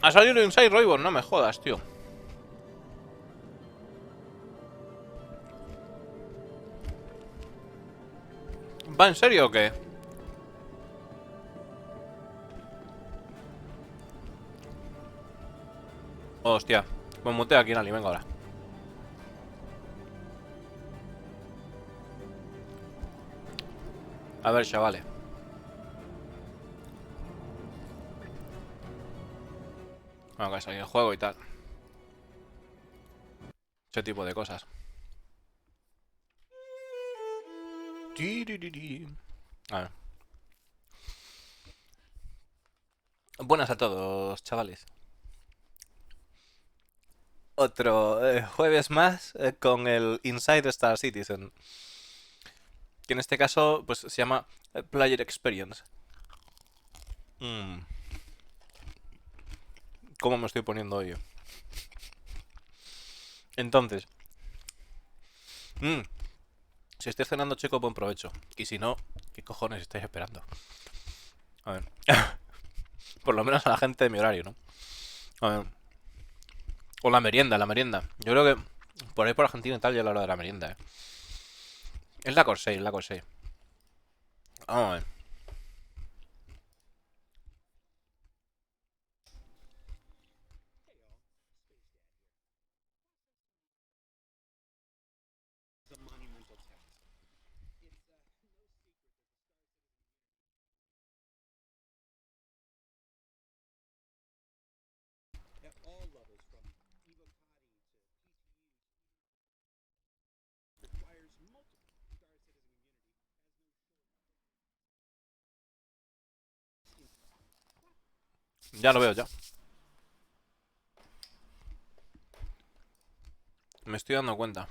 Ha salido Inside Roybon, no me jodas, tío. ¿Va en serio o qué? Hostia, me muteo aquí en Ali, venga ahora. A ver, chavales. Bueno, que salir el juego y tal. Ese tipo de cosas. A ver. Buenas a todos, chavales. Otro jueves más con el Inside Star Citizen. Que en este caso pues se llama Player Experience. ¿Cómo me estoy poniendo hoy yo? Entonces, si estáis cenando, chico, buen provecho. Y si no, ¿qué cojones estáis esperando? A ver. Por lo menos a la gente de mi horario, ¿no? A ver. O la merienda, la merienda. Yo creo que por ahí por Argentina y tal ya la hora de la merienda, ¿eh? Es la Corsair, la Corsair. Vamos a ver. Ya lo veo, ya. Me estoy dando cuenta.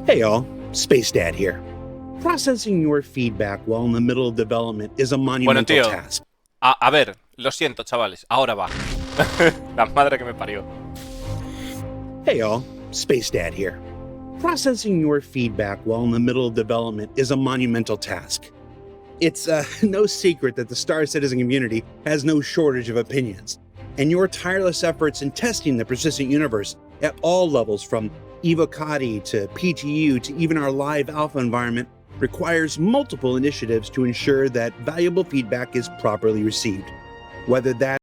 Hey all, Space Dad here. Processing your feedback while in the middle of development is a monumental tío. task. A ver, lo siento, chavales. Ahora va. La madre que me parió. Hey all, Space Dad here. Processing your feedback while in the middle of development is a monumental task. It's no secret that the Star Citizen community has no shortage of opinions, and your tireless efforts in testing the persistent universe at all levels, from Evocati to PTU to even our live alpha environment, requires multiple initiatives to ensure that valuable feedback is properly received. Whether that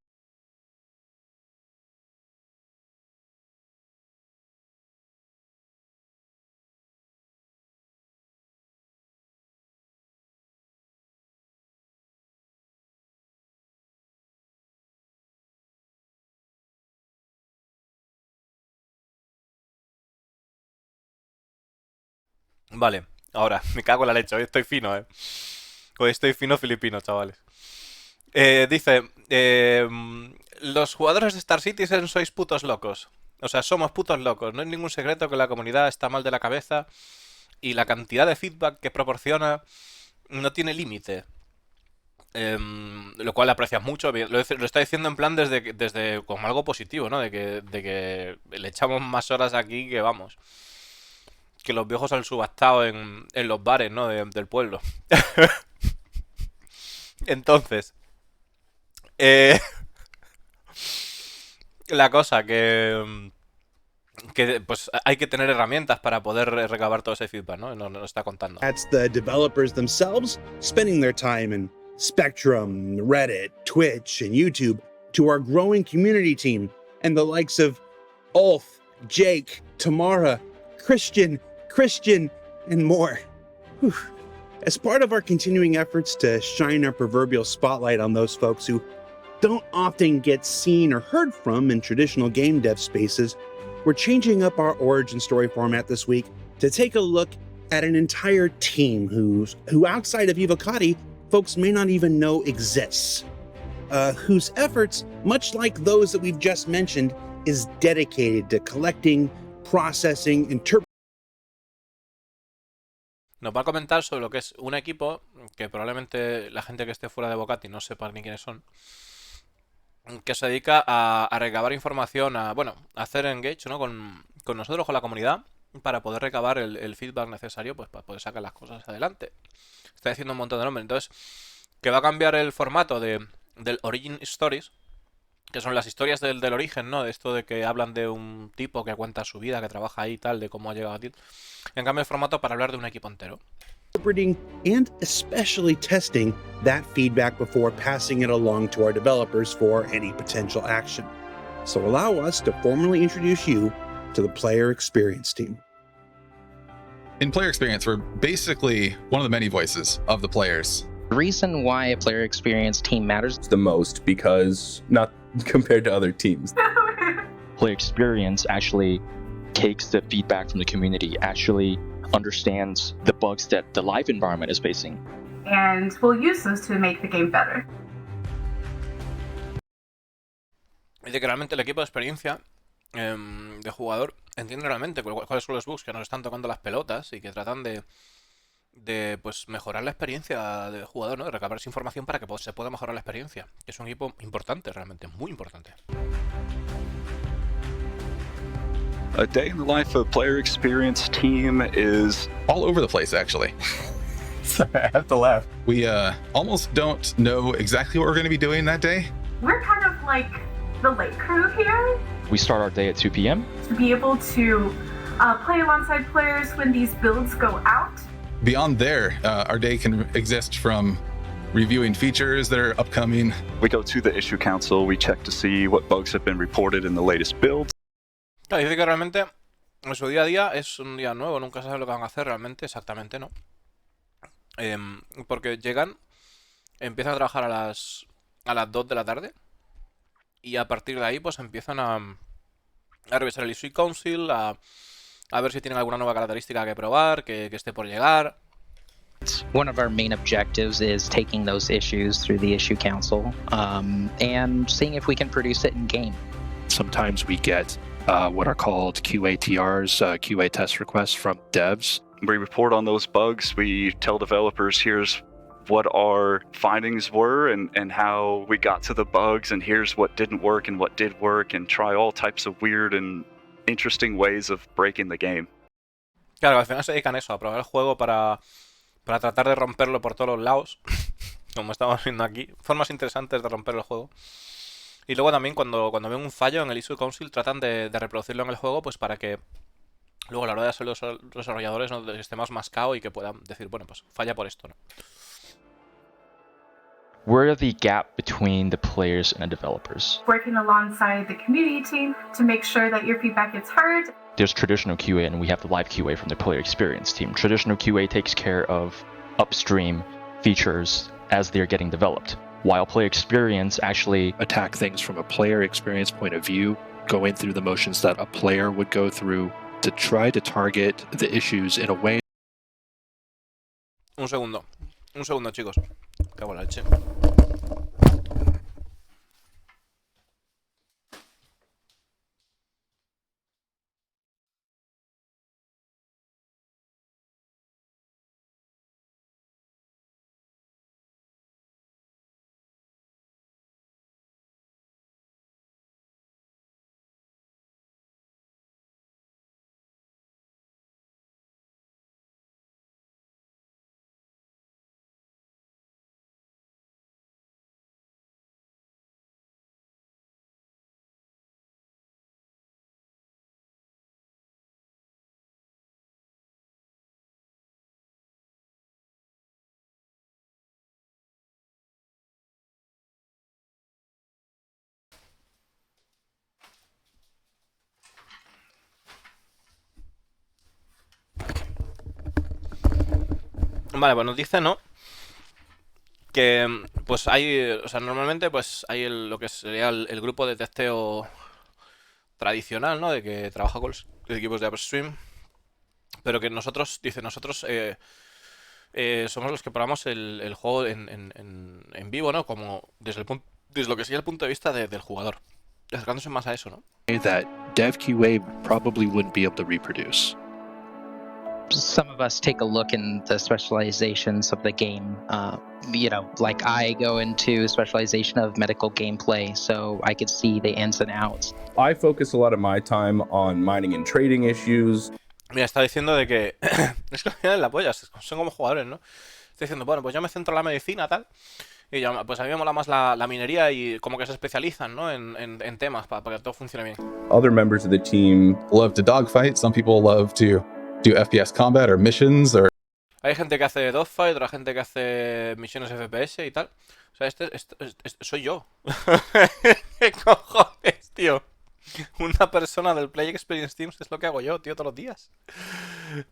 Vale, ahora, me cago en la leche. Hoy estoy fino, Hoy estoy fino filipino, chavales. Dice, los jugadores de Star Citizen sois putos locos. O sea, somos putos locos. No es ningún secreto que la comunidad está mal de la cabeza y la cantidad de feedback que proporciona no tiene límite. Lo cual aprecias mucho. Lo está diciendo en plan desde como algo positivo, ¿no? De que le echamos más horas aquí que vamos. Que los viejos han subastado en los bares, ¿no? Del pueblo. Entonces, eh, la cosa que pues hay que tener herramientas para poder recabar todo ese feedback, ¿no? Nos lo está contando. that's the developers themselves spending their time in Spectrum, Reddit, Twitch, and YouTube, to our growing community team and the likes of Ulf, Jake, Tamara, Christian, and more. Whew. As part of our continuing efforts to shine our proverbial spotlight on those folks who don't often get seen or heard from in traditional game dev spaces, we're changing up our origin story format this week to take a look at an entire team who outside of Evocati, folks may not even know exists. whose efforts, much like those that we've just mentioned, is dedicated to collecting, processing, interpreting. Nos va a comentar sobre lo que es un equipo que probablemente la gente que esté fuera de Bocati no sepa ni quiénes son, que se dedica a recabar información, a hacer engage, ¿no? con nosotros, con la comunidad, para poder recabar el feedback necesario, pues para poder sacar las cosas adelante. Está diciendo un montón de nombres. Entonces, que va a cambiar el formato del Origin Stories, que son las historias del origen, ¿no? De esto de que hablan de un tipo que cuenta su vida, que trabaja ahí y tal, de cómo ha llegado a ti. En cambio, el formato para hablar de un equipo entero. Interpreting and especially testing that feedback before passing it along to our developers for any potential action. So allow us to formally introduce you to the player experience team. In player experience, we're basically one of the many voices of the players. The reason why a player experience team matters the most, because not compared to other teams. Player experience actually takes the feedback from the community, actually understands the bugs that the live environment is facing, and we'll use those to make the game better. Dice que realmente el equipo de experiencia de jugador entiende realmente cuáles son los bugs que nos están tocando las pelotas y que tratan de pues mejorar la experiencia del jugador, ¿no? De recabar esa información para que se pueda mejorar la experiencia. Es un equipo importante, realmente, muy importante. A day in the life of player experience team is all over the place, actually. Sorry, I have to laugh. We almost don't know exactly what we're going to be doing that day. We're kind of like the late crew here. We start our day at 2 p.m. To be able to play alongside players when these builds go out. Beyond there, our day can exist from reviewing features that are upcoming. We go to the issue council, we check to see what bugs have been reported in the latest builds. Claro, dice que realmente en su día a día es un día nuevo, nunca sabe lo que van a hacer realmente, exactamente no. Porque llegan, empiezan a trabajar a las 2 de la tarde y a partir de ahí pues empiezan a revisar el Issue Council, a ver si tienen alguna nueva característica que probar, que esté por llegar. One of our main objectives is taking those issues through the issue council and seeing if we can produce it in game. Sometimes we get what are called QATRs, QA test requests from devs. We report on those bugs, we tell developers here's what our findings were and how we got to the bugs, and here's what didn't work and what did work, and try all types of weird and interesting ways of breaking the game. Claro, al final se dedican a eso, a probar el juego para tratar de romperlo por todos los lados, como estamos viendo aquí, formas interesantes de romper el juego. Y luego también cuando ven un fallo en el Issue Council tratan de reproducirlo en el juego, pues para que luego a la hora de hacer los desarrolladores no esté más mascado y que puedan decir, bueno, pues falla por esto, ¿no? We're the gap between the players and the developers. Working alongside the community team to make sure that your feedback gets heard. There's traditional QA and we have the live QA from the player experience team. Traditional QA takes care of upstream features as they're getting developed, while player experience actually attack things from a player experience point of view, going through the motions that a player would go through to try to target the issues in a way. Un segundo, chicos. Cago en la leche. Vale, pues nos dice, ¿no? Que pues hay, o sea, normalmente pues hay lo que sería el grupo de testeo tradicional, ¿no? De que trabaja con los equipos de upstream, pero que nosotros somos los que probamos el juego en vivo, ¿no? Como desde el desde lo que sería el punto de vista del jugador, acercándose más a eso, ¿no? That dev QA probably wouldn't be able to reproduce. Some of us take a look in the specializations of the game. Like I go into specialization of medical gameplay, so I could see the ins and outs. I focus a lot of my time on mining and trading issues. Mira, está diciendo de que es que al final la polla, son como jugadores, ¿no? Está diciendo, bueno, pues yo me centro en la medicina, tal, y ya, pues a mí me mola más la minería y como que se especializan, ¿no? En temas para que todo funcione bien. Other members of the team Love to dogfight. Some people love to do FPS combat or missions or Hay gente que hace dogfight, otra gente que hace misiones FPS y tal. O sea, este soy yo. ¿Qué cojones, tío? Una persona del Play Experience Teams es lo que hago yo, tío, todos los días.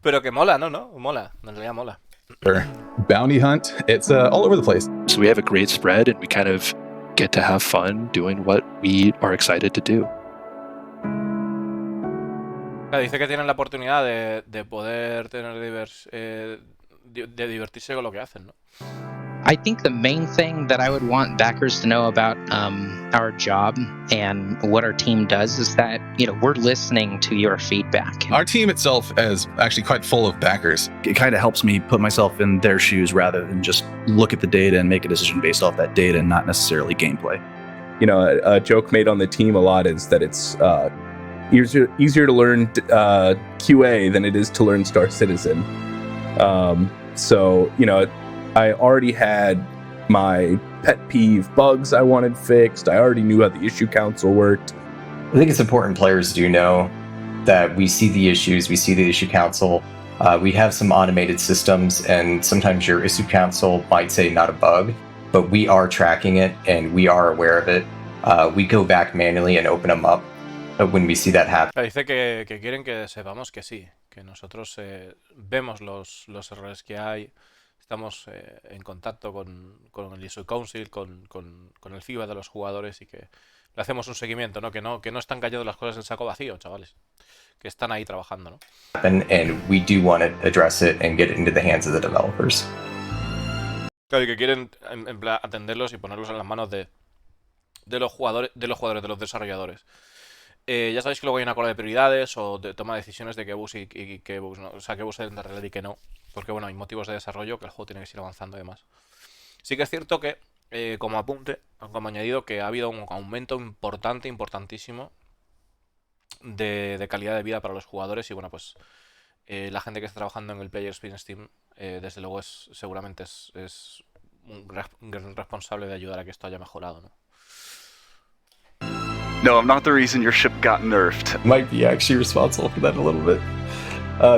Pero que mola, ¿no? Mola, en realidad mola. or bounty hunt. It's all over the place. So we have a great spread, and we kind of get to have fun doing what we are excited to do. Dice que tienen la oportunidad de poder tener de divertirse con lo que hacen, ¿no? I think the main thing that I would want backers to know about our job and what our team does is that, we're listening to your feedback. Our team itself is actually quite full of backers. It kind of helps me put myself in their shoes rather than just look at the data and make a decision based off that data and not necessarily gameplay. You know, a joke made on the team a lot is that it's easier to learn QA than it is to learn Star Citizen. So, I already had my pet peeve bugs I wanted fixed. I already knew how the issue council worked. I think it's important players do know that we see the issues, we see the issue council. We have some automated systems, and sometimes your issue council might say not a bug, but we are tracking it and we are aware of it. We go back manually and open them up when we see that happen. Dice que quieren que sepamos que sí, que nosotros vemos los errores que hay. Estamos en contacto con el Issue Council, con el feedback de los jugadores y que le hacemos un seguimiento, ¿no? Que no están cayendo las cosas en saco vacío, chavales. Que están ahí trabajando, ¿no? And we do want to address it and get it into the hands of the developers. Claro, y que quieren en plan atenderlos y ponerlos en las manos de los jugadores, de los desarrolladores. Ya sabéis que luego hay una cola de prioridades o de toma de decisiones de qué bugs y qué bugs no. O sea, qué bugs se deben de arreglar y qué no. Porque bueno, hay motivos de desarrollo que el juego tiene que seguir avanzando y demás. Sí que es cierto que, como apunte, como añadido, que ha habido un aumento importantísimo de calidad de vida para los jugadores. Y bueno, pues la gente que está trabajando en el Player Experience Team, desde luego seguramente es un gran responsable de ayudar a que esto haya mejorado, ¿no? No, I'm not the reason your ship got nerfed. Might be actually responsible for that a little bit.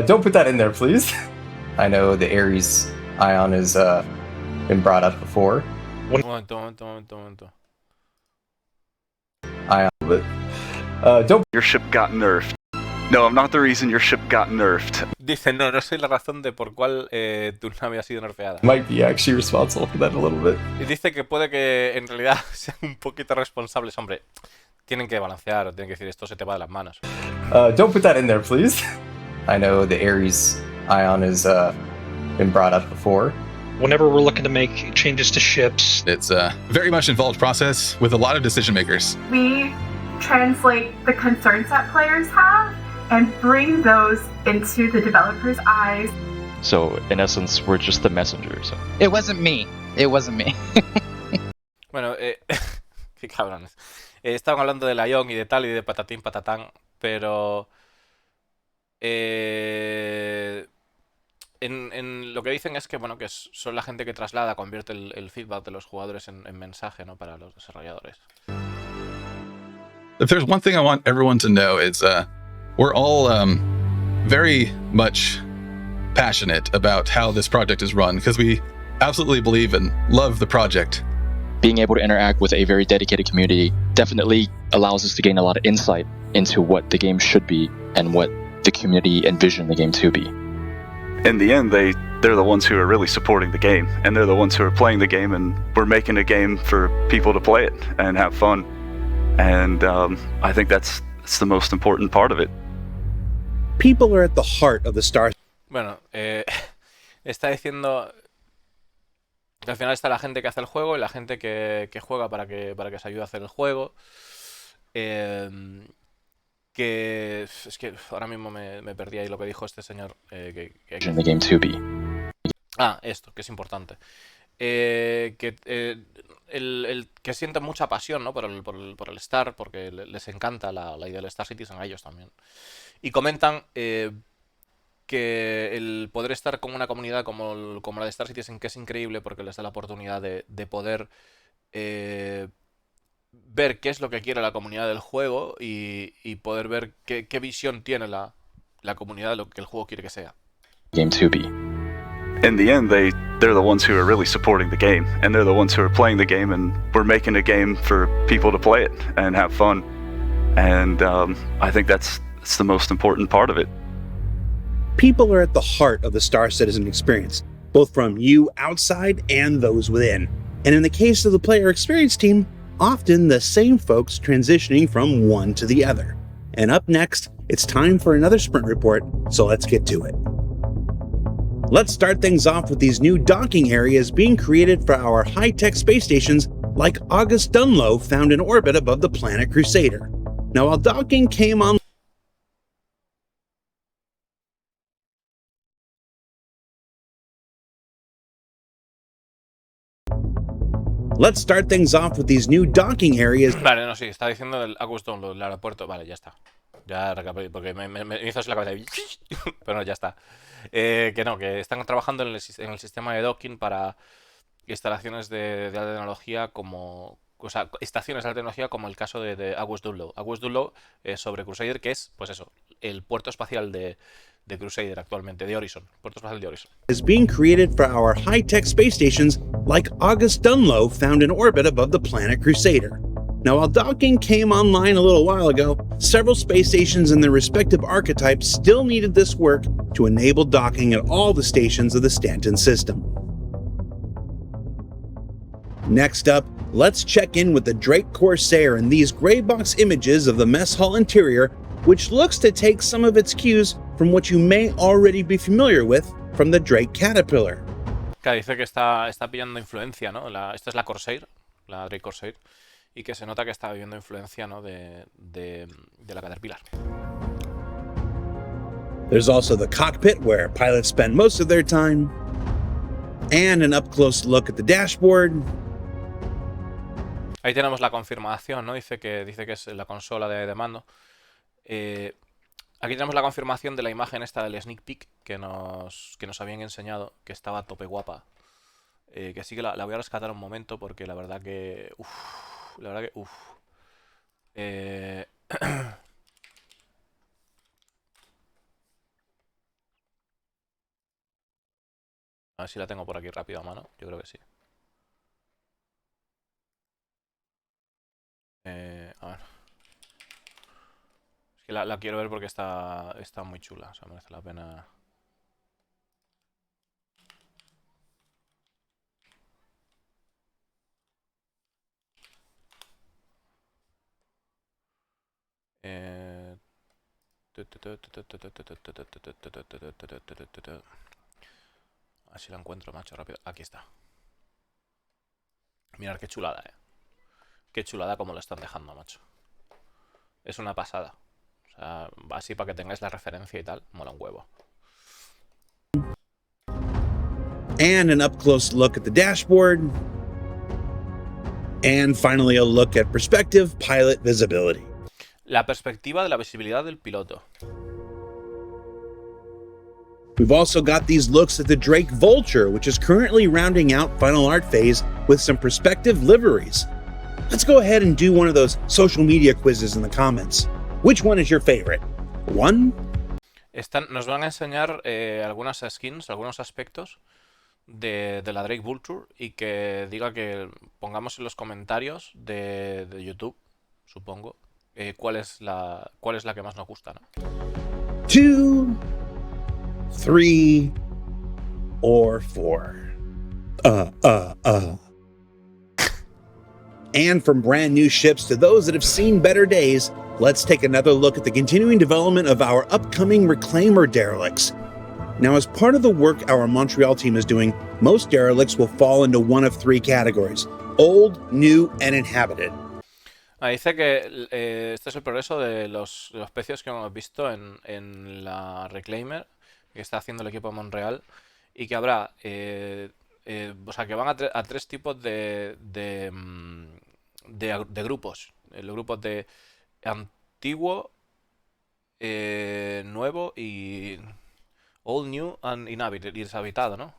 Don't put that in there, please. I know the Ares ion has been brought up before. Un momento. Ion, but don't. Your ship got nerfed. No, I'm not the reason your ship got nerfed. Dice, no soy la razón de por cuál tu nave ha sido nerfeada. Might be actually responsible for that a little bit. Y dice que puede que en realidad sean un poquito responsables, hombre. Tienen que balancear, tienen que decir, esto se te va de las manos. Don't put that in there, please. I know the Ares ion has been brought up before. Whenever we're looking to make changes to ships, It's a very much involved process with a lot of decision makers. We translate the concerns that players have and bring those into the developers' eyes. So in essence, we're just the messengers. It wasn't me. Bueno, qué cabrones. Estaban hablando de la Ion y de tal y de patatín patatán, pero en lo que dicen es que bueno, que son la gente que traslada, convierte el feedback de los jugadores en mensaje, ¿no? Para los desarrolladores. If there's one thing I want everyone to know is we're all very much passionate about how this project is run because we absolutely believe and love the project. Being able to interact with a very dedicated community definitely allows us to gain a lot of insight into what the game should be and what the community envisioned the game to be. In the end, they're the ones who are really supporting the game, and they're the ones who are playing the game, and we're making a game for people to play it and have fun. And I think that's the most important part of it. People are at the heart of the Star. Bueno, está diciendo Al final está la gente que hace el juego y la gente que juega para que se ayude a hacer el juego. Que es que ahora mismo me perdí ahí lo que dijo este señor. In the game to be. Esto, que es importante. Que que sienten mucha pasión, ¿no? por el Star, porque les encanta la idea del Star Citizen a ellos también. Y comentan que el poder estar con una comunidad como la de Star Citizen, que es increíble porque les da la oportunidad de poder ver qué es lo que quiere la comunidad del juego y poder ver qué visión tiene la comunidad de lo que el juego quiere que sea. Game to be. In the end, they're the ones who are really supporting the game, and they're the ones who are playing the game, and we're making a game for people to play it and have fun. And I think that's the most important part of it. People are at the heart of the Star Citizen experience, both from you outside and those within. And in the case of the player experience team, often the same folks transitioning from one to the other. And up next, it's time for another sprint report, so let's get to it. Let's start things off with these new docking areas being created for our high-tech space stations like August Dunlo found in orbit above the planet Crusader. Now, while docking came on Let's start things off with these new docking areas. Vale, no, sí, está diciendo el August Dunlo, el aeropuerto. Vale, ya está. Ya recapitulé, porque me hizo así la cabeza. Pero no, ya está. Que no, que están trabajando en el sistema de docking para instalaciones de alta tecnología como... O sea, estaciones de alta tecnología como el caso de August Dunlo. August Dunlo sobre Crusader, que es, pues eso, el puerto espacial de Crusader actualmente, de Horizon. Puerto espacial de Horizon. Is being created for our high-tech space stations like August Dunlo found in orbit above the planet Crusader. Now, while docking came online a little while ago, several space stations and their respective archetypes still needed this work to enable docking at all the stations of the Stanton system. Next up, let's check in with the Drake Corsair and these gray box images of the mess hall interior, which looks to take some of its cues from what you may already be familiar with from the Drake Caterpillar. Claro, dice que está pillando influencia, ¿no? Esta es la Corsair, la Drake Corsair, y que se nota que está viendo influencia, ¿no? de la Caterpillar. There's also the cockpit, where pilots spend most of their time, and an up-close look at the dashboard. Ahí tenemos la confirmación, ¿no? Dice que es la consola de mando. Aquí tenemos la confirmación de la imagen esta del sneak peek que nos habían enseñado, que estaba a tope guapa. Que sí que la voy a rescatar un momento porque la verdad que... A ver si la tengo por aquí rápido a mano. Yo creo que sí. A ver. Es que la quiero ver porque está muy chula. O sea, merece la pena. A ver si la encuentro, macho, rápido. Aquí está. Mirad qué chulada, Qué chulada como lo están dejando, macho. Es una pasada. O sea, así para que tengáis la referencia y tal. Mola un huevo. And an up-close look at the dashboard. And finally a look at perspective pilot visibility. La perspectiva de la visibilidad del piloto. We've also got these looks at the Drake Vulture, which is currently rounding out final art phase with some perspective liveries. Let's go ahead and do one of those social media quizzes in the comments. Which one is your favorite? One? Nos van a enseñar algunas skins, algunos aspectos de la Drake Vulture y que diga que pongamos en los comentarios de YouTube, supongo, cuál es la que más nos gusta, ¿no? 2, 3, or 4. And from brand new ships to those that have seen better days, let's take another look at the continuing development of our upcoming Reclaimer derelicts. Now, as part of the work our Montreal team is doing, most derelicts will fall into one of three categories: old, new, and inhabited. Dice que este es el progreso de los pecios que hemos visto en la Reclaimer que está haciendo el equipo de Montreal, y que habrá, o sea, que van a tres tipos de grupos. Los grupos de antiguo, nuevo y old, new and inhabited, y deshabitado, ¿no?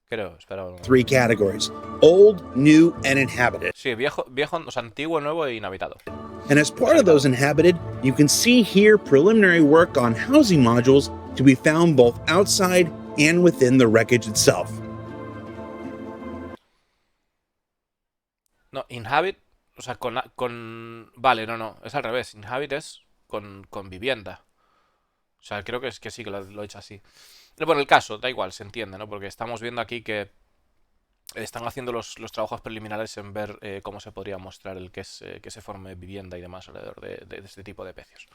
Creo, espera. Three categories: old, new, and inhabited. Sí, viejo, o sea, antiguo, nuevo e inhabitado. And as part of those inhabited, you can see here preliminary work on housing modules to be found both outside and within the wreckage itself. No, inhabit, o sea, vale, no, es al revés. Inhabit es con vivienda. O sea, creo que sí, que lo he hecho así. Pero bueno, el caso, da igual, se entiende, ¿no? Porque estamos viendo aquí que están haciendo los trabajos preliminares en ver cómo se podría mostrar el que se forme vivienda y demás alrededor de este tipo de pecios.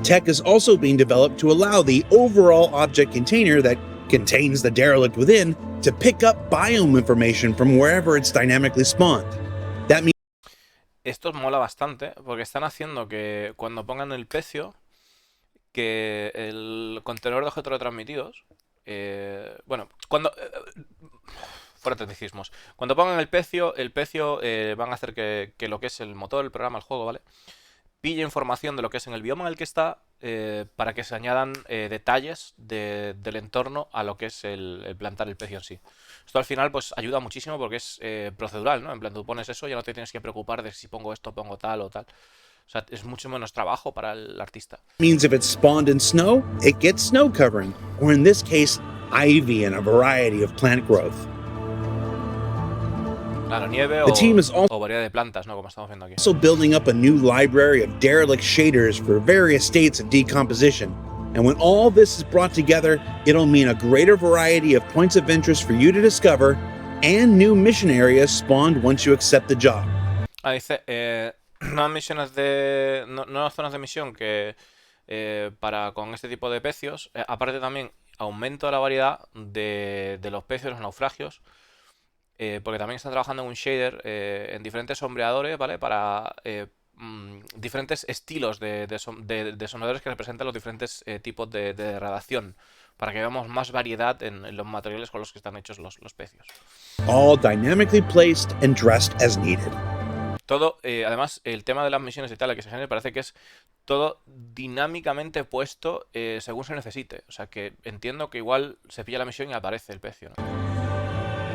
Tech is also being developed to allow the overall object container that contains the derelict within to pick up biome information from wherever it's dynamically spawned. That means esto mola bastante porque están haciendo que cuando pongan el pecio, que el contenedor de objetos retransmitidos, bueno, fuera tecnicismos, cuando pongan el pecio van a hacer que lo que es el motor del programa, el juego, ¿vale?, pille información de lo que es en el bioma en el que está, para que se añadan detalles del entorno a lo que es el plantar el pecio en sí. Esto al final pues ayuda muchísimo porque es procedural, ¿no? En plan, tú pones eso y ya no te tienes que preocupar de si pongo esto, pongo tal o tal. O sea, es mucho menos trabajo para el artista. means if it's spawned in snow, it gets snow covering, or in this case, ivy and a variety of plant growth. Claro, nieve The team is o variedad de plantas, ¿no? Como estamos viendo aquí. also building up a new library of derelict shaders for various states of decomposition. And when all this is brought together, it'll mean a greater variety of points of interest for you to discover and new mission areas spawned once you accept the job. Dice, nuevas zonas de misión que con este tipo de pecios. Aparte también aumento de la variedad de los pecios, los naufragios. Porque también están trabajando en un shader en diferentes sombreadores, ¿vale? Para diferentes estilos de sombreadores que representan los diferentes tipos de degradación, para que veamos más variedad en los materiales con los que están hechos los pecios. All dynamically placed and dressed as needed. Todo, además, el tema de las misiones y tal, que se genere, parece que es todo dinámicamente puesto según se necesite. O sea, que entiendo que igual se pilla la misión y aparece el pecio, ¿no?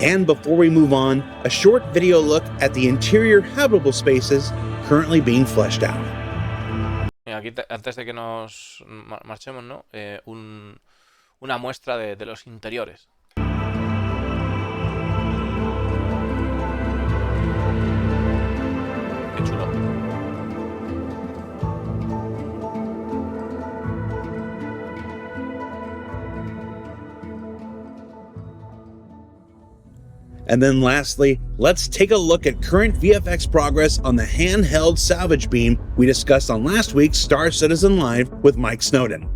And before we move on, a short video look at the interior habitable spaces currently being fleshed out. Aquí, antes de que nos marchemos, ¿no? Una muestra de los interiores. Qué chulo. And then lastly, let's take a look at current VFX progress on the handheld salvage beam we discussed on last week's Star Citizen Live with Mike Snowden.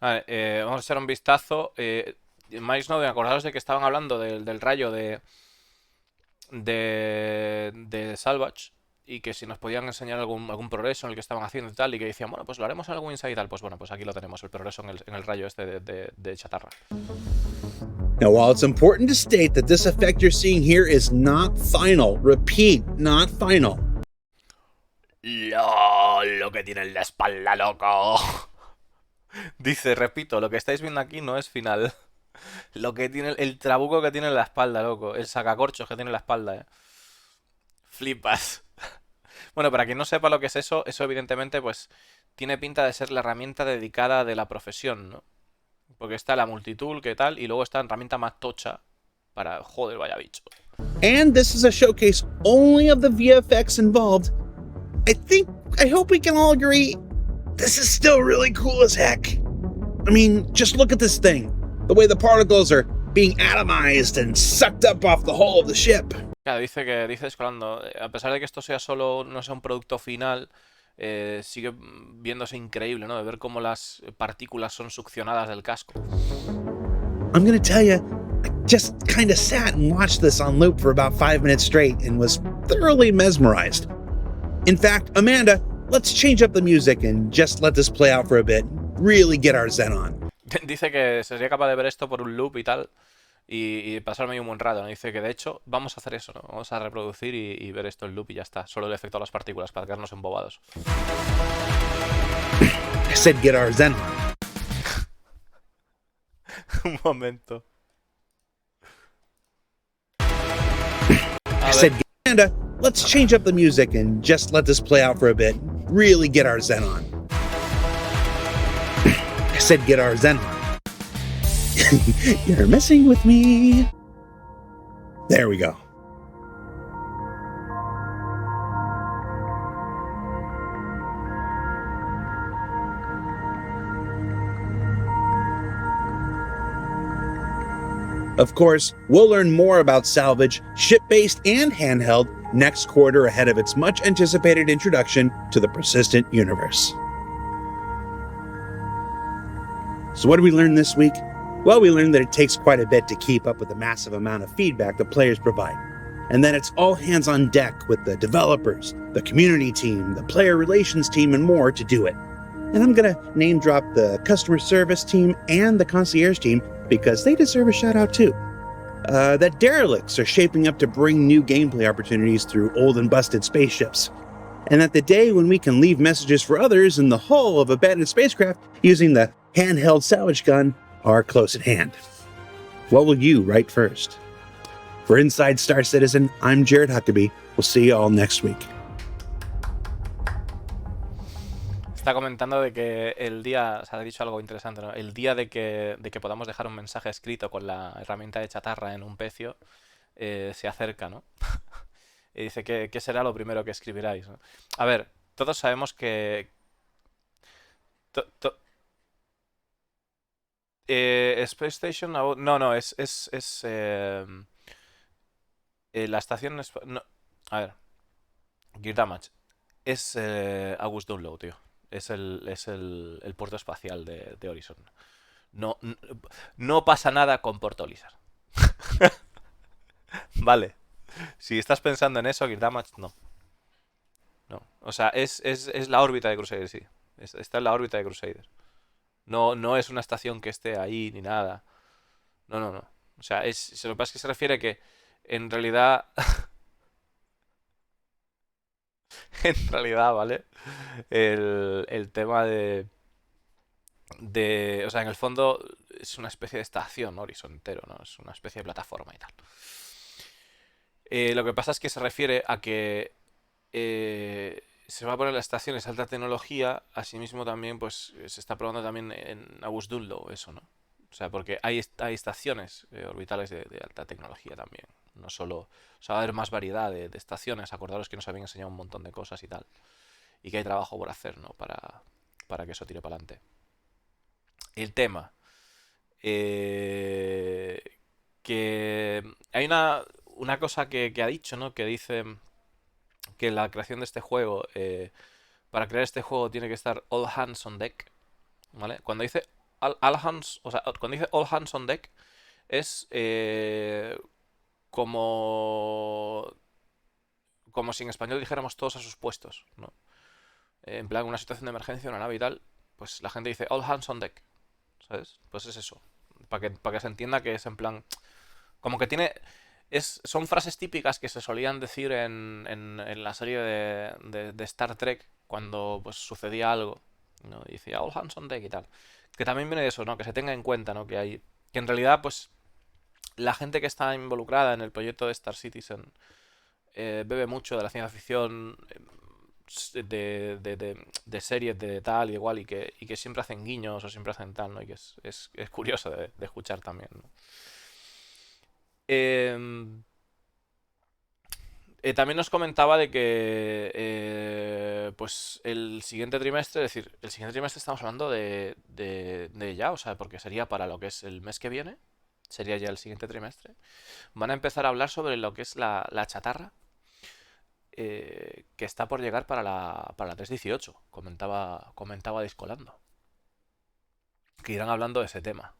Vale, vamos a echar un vistazo. Mike Snowden, acordaros de que estaban hablando del rayo de Salvage, y que si nos podían enseñar algún progreso en el que estaban haciendo y tal, y que decían, bueno, pues lo haremos en algún insight y tal. Pues bueno, pues aquí lo tenemos, el progreso en el rayo este de chatarra. Now, while it's important to state that this effect you're seeing here is not final, repeat, not final. Lo que tiene en la espalda, loco. Dice, repito, lo que estáis viendo aquí no es final. Lo que tiene, el trabuco que tiene en la espalda, loco. El sacacorchos que tiene en la espalda, Flipas. Bueno, para quien no sepa lo que es eso evidentemente pues tiene pinta de ser la herramienta dedicada de la profesión, ¿no? Porque está la multitool, que tal, y luego está la herramienta más tocha para... Joder, vaya bicho. And this is a showcase only of the VFX involved. I hope we can all agree, this is still really cool as heck. I mean, just look at this thing. The way the particles are being atomized and sucked up off the hull of the ship. Claro, dice Escolando, a pesar de que esto sea no sea un producto final, sigue viéndose increíble, ¿no? De ver cómo las partículas son succionadas del casco. I'm gonna tell you, I just kind of sat and watched this on loop for about 5 minutes straight and was thoroughly mesmerized. In fact, Amanda, let's change up the music and just let this play out for a bit. Really get our zen on. Dice que sería capaz de ver esto por un loop y tal y pasarme ahí un buen rato, ¿no? Dice que de hecho vamos a hacer eso, ¿no? Vamos a reproducir y ver esto en loop y ya está. Solo el efecto de las partículas para quedarnos embobados. I said get our zen on. Un momento. I said, Amanda, let's change up the music and just let this play out for a bit. Really get our zen on. I said get our zen on. You're messing with me. There we go. Of course, we'll learn more about salvage, ship-based and handheld, next quarter ahead of its much-anticipated introduction to the persistent universe. So what did we learn this week? Well, we learned that it takes quite a bit to keep up with the massive amount of feedback that players provide. And then it's all hands on deck with the developers, the community team, the player relations team, and more to do it. And I'm gonna name drop the customer service team and the concierge team because they deserve a shout out too. That derelicts are shaping up to bring new gameplay opportunities through old and busted spaceships. And that the day when we can leave messages for others in the hull of abandoned spacecraft using the handheld salvage gun are close at hand. What will you write first? For Inside Star Citizen, I'm Jared Huckabee. We'll see you all next week. Está comentando de que el día, o sea, ha dicho algo interesante, ¿no? El día de que podamos dejar un mensaje escrito con la herramienta de chatarra en un pecio se acerca, ¿no? Y dice que ¿qué será lo primero que escribiráis, ¿no? A ver, todos sabemos que... Space Station... No, es la estación... No, a ver. Gear Damage. Es August Dunlow, tío. Es el puerto espacial de Horizon. No pasa nada con Port Olisar. Vale. Si estás pensando en eso, Gear Damage, no. No. O sea, es la órbita de Crusader, sí. Está en la órbita de Crusader. No es una estación que esté ahí ni nada. No. O sea, lo que pasa es que se refiere que en realidad... En realidad, ¿vale? El tema o sea, en el fondo es una especie de estación, Horizon entero, ¿no? Es una especie de plataforma y tal. Lo que pasa es que se refiere a que se va a poner la estación de alta tecnología, asimismo también, pues, se está probando también en August Dunlow eso, ¿no? O sea, porque hay estaciones orbitales de alta tecnología también. No solo... O sea, va a haber más variedad de estaciones. Acordaros que nos habían enseñado un montón de cosas y tal. Y que hay trabajo por hacer, ¿no? Para que eso tire para adelante. El tema. Que hay una cosa que ha dicho, ¿no? Que dice que la creación de este juego... para crear este juego tiene que estar all hands on deck. ¿Vale? Cuando dice all hands... O sea, cuando dice all hands on deck es... como si en español dijéramos todos a sus puestos, ¿no? En plan, una situación de emergencia, una nave y tal, pues la gente dice all hands on deck, ¿sabes? Pues es eso, para que se entienda que es en plan, como que tiene... son frases típicas que se solían decir en la serie de Star Trek cuando pues sucedía algo, ¿no? Y decía all hands on deck y tal. Que también viene de eso, ¿no? Que se tenga en cuenta, ¿no? Que en realidad, pues... La gente que está involucrada en el proyecto de Star Citizen bebe mucho de la ciencia ficción, de series de tal y igual, y que siempre hacen guiños o siempre hacen tal, ¿no? Y que es curioso de escuchar también, ¿no? También nos comentaba de que pues el siguiente trimestre, es decir, el siguiente trimestre estamos hablando de ya, o sea, porque sería para lo que es el mes que viene. Sería ya el siguiente trimestre. Van a empezar a hablar sobre lo que es la chatarra. que está por llegar para la 3.18. Comentaba Discolando. Que irán hablando de ese tema.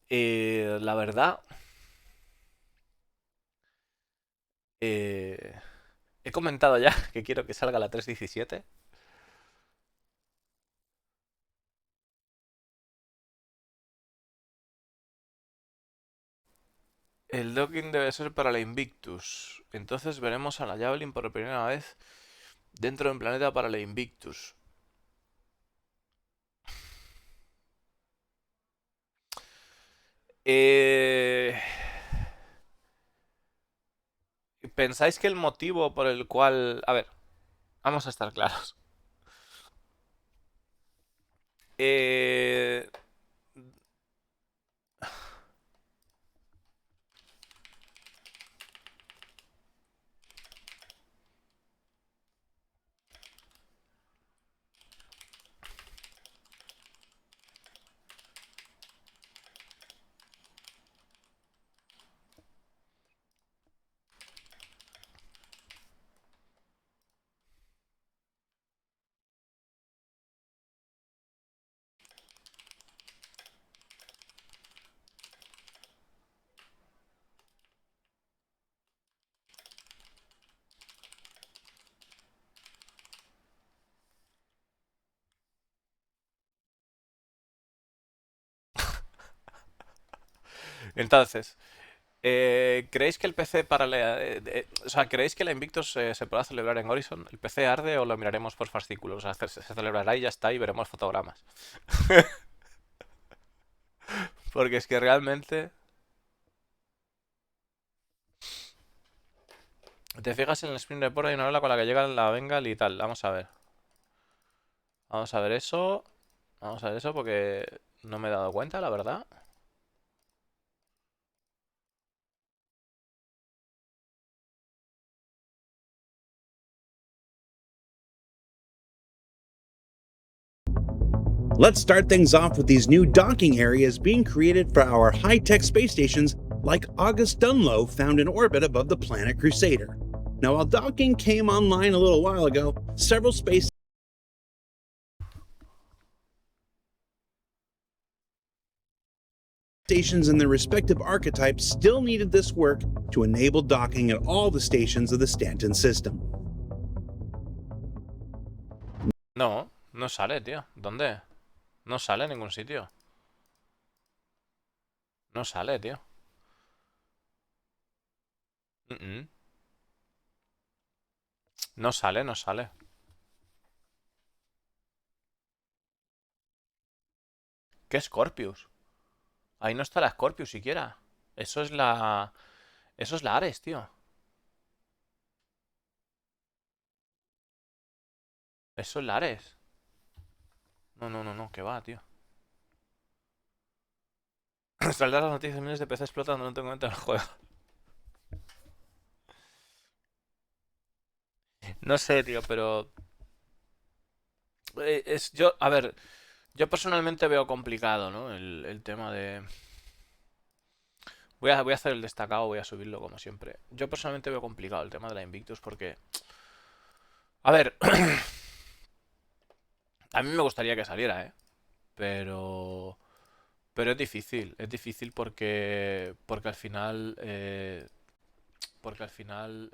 La verdad, he comentado ya que quiero que salga la 3.17. El docking debe ser para la Invictus. Entonces veremos a la Javelin por primera vez dentro de un planeta para la Invictus. ¿Pensáis que el motivo por el cual... A ver, vamos a estar claros. Eh... Entonces, ¿creéis que el PC para la... o sea, ¿creéis que la Invictus se podrá celebrar en Horizon? ¿El PC arde o lo miraremos por fascículos? O sea, se celebrará y ya está y veremos fotogramas. Porque es que realmente... Te fijas en el Sprint Report, hay una ola con la que llega la Bengal y tal. Vamos a ver. Vamos a ver eso. Vamos a ver eso porque no me he dado cuenta, la verdad. Let's start things off with these new docking areas being created for our high-tech space stations like August Dunlo found in orbit above the planet Crusader. Now, while docking came online a little while ago, several space stations and their respective archetypes still needed this work to enable docking at all the stations of the Stanton system. No, no sale, tío. ¿Dónde? No sale en ningún sitio. No sale, tío. No sale, no sale. ¿Qué Scorpius? Ahí no está la Scorpius siquiera. Eso es la... Eso es la Ares, tío. Eso es la Ares. No, no, no, no, que va, tío. Saldrá las noticias de miles de PC explotan durante un momento del juego. No sé, tío, pero... a ver, yo personalmente veo complicado, ¿no? El tema de... Voy a hacer el destacado, voy a subirlo como siempre. Yo personalmente veo complicado el tema de la Invictus porque... A ver... A mí me gustaría que saliera, ¿eh? Pero... Pero es difícil porque al final... Porque al final...